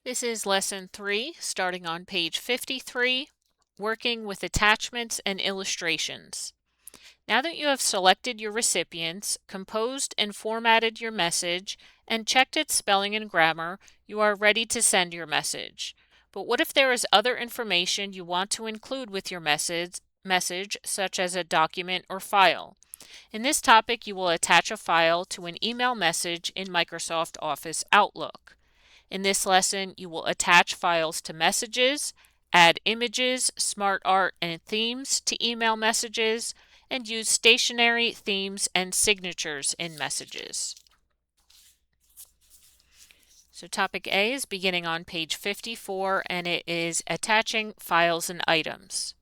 This is lesson 3, starting on page 53, working with attachments and illustrations. Now that you have selected your recipients, composed and formatted your message, and checked its spelling and grammar, you are ready to send your message. But what if there is other information you want to include with your message, such as a document or file? In this topic, you will attach a file to an email message in Microsoft Office Outlook. In this lesson, you will attach files to messages, add images, smart art, and themes to email messages, and use stationery, themes, and signatures in messages. So topic A is beginning on page 54, and it is attaching files and items.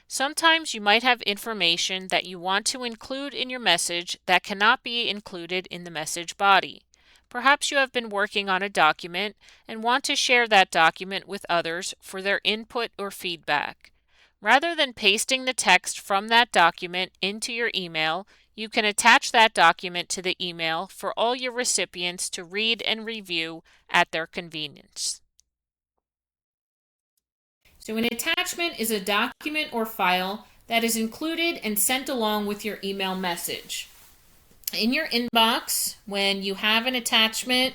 Sometimes you might have information that you want to include in your message that cannot be included in the message body. Perhaps you have been working on a document and want to share that document with others for their input or feedback. Rather than pasting the text from that document into your email, you can attach that document to the email for all your recipients to read and review at their convenience. So an attachment is a document or file that is included and sent along with your email message. In your inbox, when you have an attachment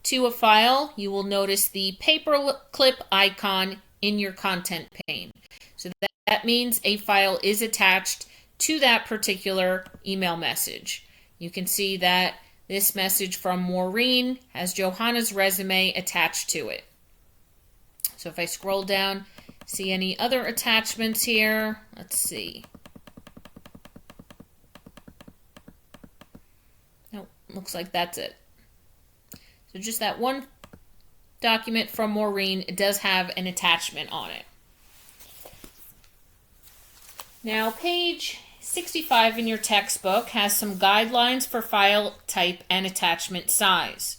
to a file, you will notice the paperclip icon in your content pane. So that means a file is attached to that particular email message. You can see that this message from Maureen has Johanna's resume attached to it. So if I scroll down, see any other attachments here? Let's see. Nope, looks like that's it. So just that one document from Maureen, it does have an attachment on it. Now page 65 in your textbook has some guidelines for file type and attachment size.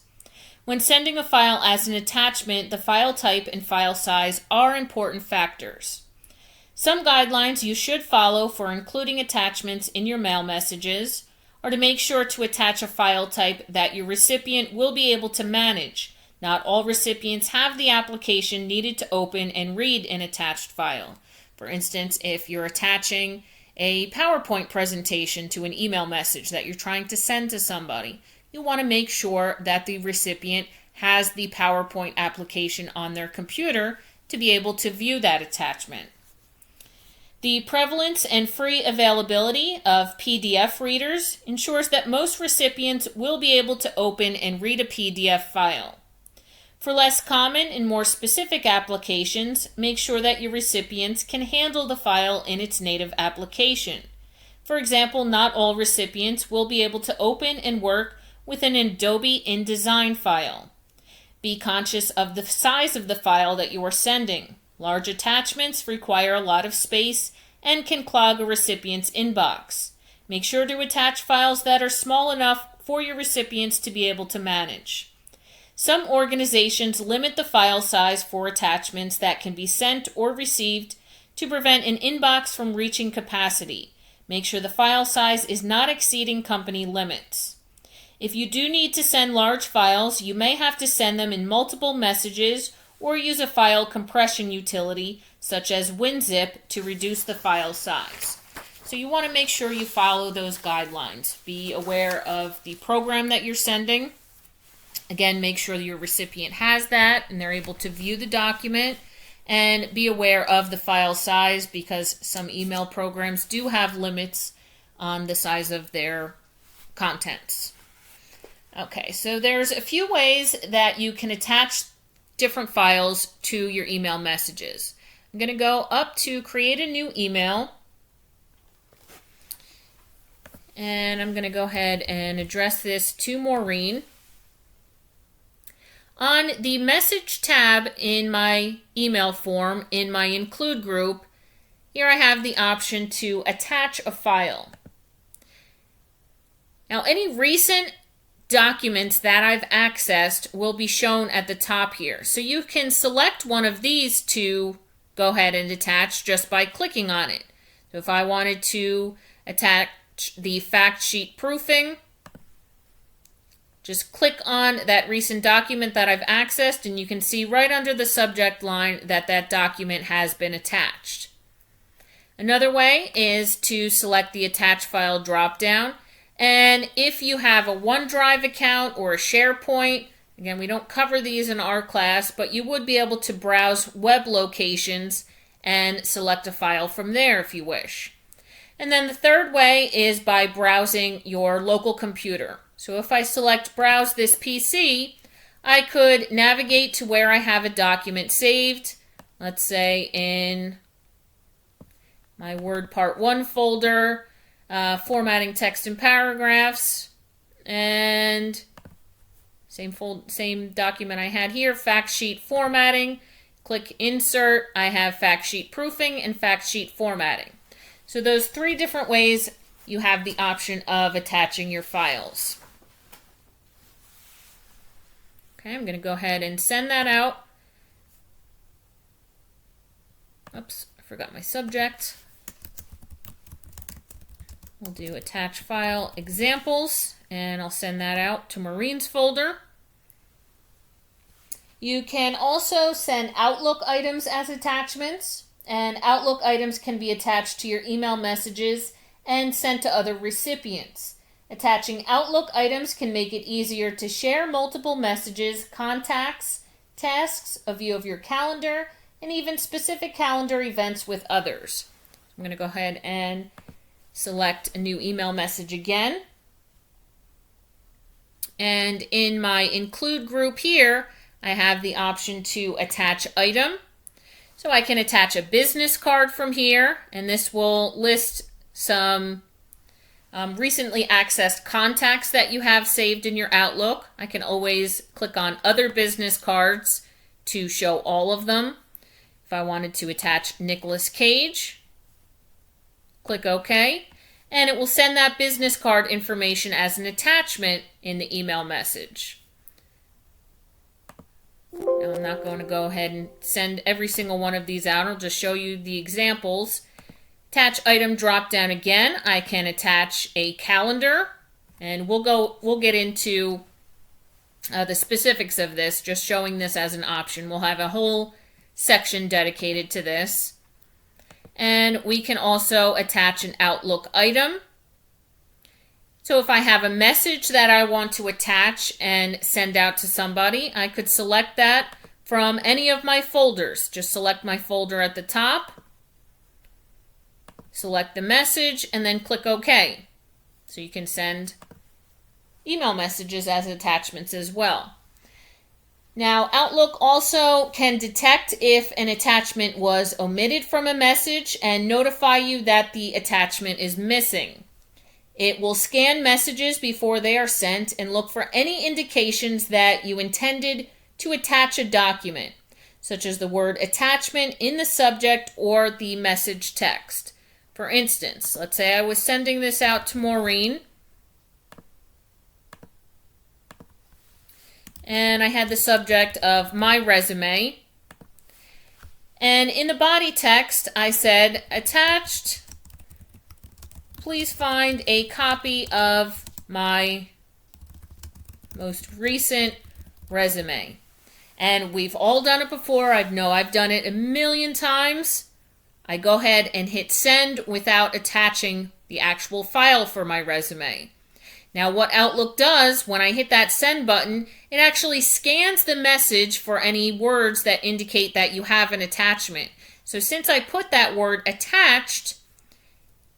When sending a file as an attachment, the file type and file size are important factors. Some guidelines you should follow for including attachments in your mail messages are to make sure to attach a file type that your recipient will be able to manage. Not all recipients have the application needed to open and read an attached file. For instance, if you're attaching a PowerPoint presentation to an email message that you're trying to send to somebody, you want to make sure that the recipient has the PowerPoint application on their computer to be able to view that attachment. The prevalence and free availability of PDF readers ensures that most recipients will be able to open and read a PDF file. For less common and more specific applications, make sure that your recipients can handle the file in its native application. For example, not all recipients will be able to open and work with an Adobe InDesign file. Be conscious of the size of the file that you are sending. Large attachments require a lot of space and can clog a recipient's inbox. Make sure to attach files that are small enough for your recipients to be able to manage. Some organizations limit the file size for attachments that can be sent or received to prevent an inbox from reaching capacity. Make sure the file size is not exceeding company limits. If you do need to send large files, you may have to send them in multiple messages or use a file compression utility such as WinZip to reduce the file size. So you want to make sure you follow those guidelines. Be aware of the program that you're sending. Again, make sure your recipient has that and they're able to view the document, and be aware of the file size because some email programs do have limits on the size of their contents. Okay, so there's a few ways that you can attach different files to your email messages. I'm going to go up to create a new email, and I'm going to go ahead and address this to Maureen. On the message tab in my email form, in my include group, here I have the option to attach a file. Now, any recent documents that I've accessed will be shown at the top here. So you can select one of these to go ahead and attach just by clicking on it. So if I wanted to attach the fact sheet proofing, just click on that recent document that I've accessed, and you can see right under the subject line that that document has been attached. Another way is to select the Attach File dropdown, and if you have a OneDrive account or a SharePoint, again, we don't cover these in our class, but you would be able to browse web locations and select a file from there if you wish. And then the third way is by browsing your local computer. So if I select Browse this PC, I could navigate to where I have a document saved, let's say in my Word Part 1 folder, formatting text and paragraphs, and same document I had here, fact sheet formatting. Click Insert. I have fact sheet proofing and fact sheet formatting. So those three different ways you have the option of attaching your files. Okay, I'm going to go ahead and send that out. Oops, I forgot my subject. We'll do Attach File Examples, and I'll send that out to Maureen's folder. You can also send Outlook items as attachments, and Outlook items can be attached to your email messages and sent to other recipients. Attaching Outlook items can make it easier to share multiple messages, contacts, tasks, a view of your calendar, and even specific calendar events with others. I'm going to go ahead and select a new email message again. And in my Include group here, I have the option to attach item. So I can attach a business card from here, and this will list some recently accessed contacts that you have saved in your Outlook. I can always click on Other Business Cards to show all of them. If I wanted to attach Nicolas Cage, click OK, and it will send that business card information as an attachment in the email message. Now I'm not going to go ahead and send every single one of these out. I'll just show you the examples. Attach item drop down again. I can attach a calendar, and we'll get into the specifics of this, just showing this as an option. We'll have a whole section dedicated to this. And we can also attach an Outlook item. So if I have a message that I want to attach and send out to somebody, I could select that from any of my folders. Just select my folder at the top, select the message, and then click OK. So you can send email messages as attachments as well. Now, Outlook also can detect if an attachment was omitted from a message and notify you that the attachment is missing. It will scan messages before they are sent and look for any indications that you intended to attach a document, such as the word attachment in the subject or the message text. For instance, let's say I was sending this out to Maureen, and I had the subject of my resume, and in the body text I said, attached, please find a copy of my most recent resume. And we've all done it before. I've done it a million times. I go ahead and hit send without attaching the actual file for my resume. Now what Outlook does when I hit that send button, it actually scans the message for any words that indicate that you have an attachment. So since I put that word attached,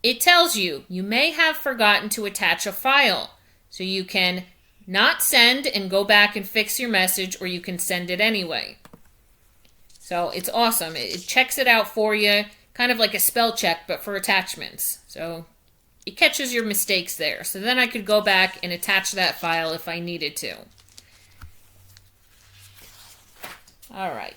it tells you may have forgotten to attach a file. So you can not send and go back and fix your message, or you can send it anyway. So it's awesome. It checks it out for you, kind of like a spell check, but for attachments. So it catches your mistakes there. So then I could go back and attach that file if I needed to. All right.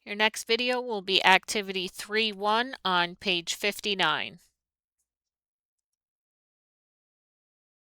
Your next video will be activity 3.1 on page 59.